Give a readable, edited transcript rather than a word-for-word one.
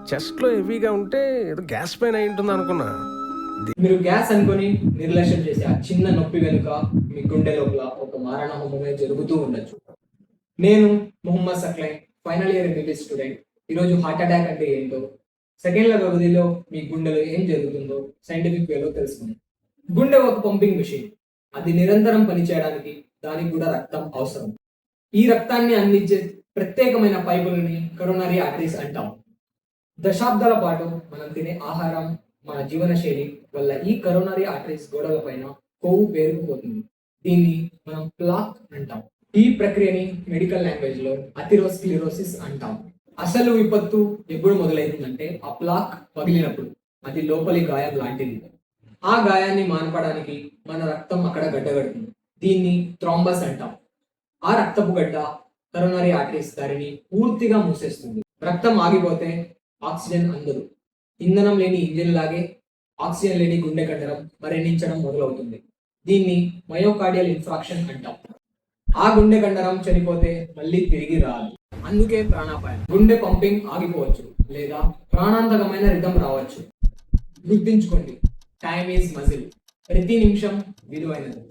చెస్ట్లో హెవీగా ఉంటే ఏదో గ్యాస్ పైన అయి ఉంటుంది అనుకున్నా. మీరు గ్యాస్ అనుకొని నిర్లక్ష్యం చేసే ఆ చిన్న నొప్పి వెనుక మీ గుండె లోపల ఒక మారణ హోమమే జరుగుతూ ఉండొచ్చు. నేను Mohammed Saqlain, final year MBBS student. ఈరోజు హార్ట్ అటాక్ అంటే ఏంటో, సెకండ్ల వ్యవధిలో మీ గుండెలో ఏం జరుగుతుందో సైంటిఫిక్ వేలో తెలుసుకుందాం. గుండె ఒక పంపింగ్ మెషిన్. అది నిరంతరం పనిచేయడానికి దానికి కూడా రక్తం అవసరం. ఈ రక్తాన్ని అందించే ప్రత్యేకమైన పైపులని కరోనరీ ఆర్టరీస్ అంటాం. దశాబ్దాల పాటు మనం తినే ఆహారం, మన జీవన శైలి వల్ల ఈ కరోనరీ ఆర్టరీస్ గోడల పైన కొవ్వు పేరుకుపోతుంది. దీన్ని మనం ప్లాక్ అంటాం. ఈ ప్రక్రియని మెడికల్ లాంగ్వేజ్ లో అథెరోస్క్లిరోసిస్ అంటాం. అసలు విపత్తు ఎప్పుడు మొదలైందంటే ఆ ప్లాక్ పగిలినప్పుడు. అది లోపలి గాయం లాంటిది. ఆ గాయాన్ని మాన్పడానికి మన రక్తం అక్కడ గడ్డగడుతుంది. దీన్ని థ్రాంబస్ అంటాం. ఆ రక్తపు గడ్డ కరోనరీ ఆర్టరీస్ దారిని పూర్తిగా మూసేస్తుంది. రక్తం ఆగిపోతే ఆక్సిజన్ అందదు. ఇంధనం లేని ఇంజిన్ లాగే ఆక్సిజన్ లేని గుండె కండరం మరణించడం మొదలవుతుంది. దీన్ని మయోకార్డియల్ ఇన్ఫ్రాక్షన్ అంటాం. ఆ గుండె కండరం చనిపోతే మళ్ళీ తిరిగి రాదు. అందుకే ప్రాణాపాయం. గుండె పంపింగ్ ఆగిపోవచ్చు లేదా ప్రాణాంతకమైన రిథం రావచ్చు. గుర్తుంచుకోండి, టైమ్ ఈజ్ మజిల్. ప్రతి నిమిషం విలువైనది.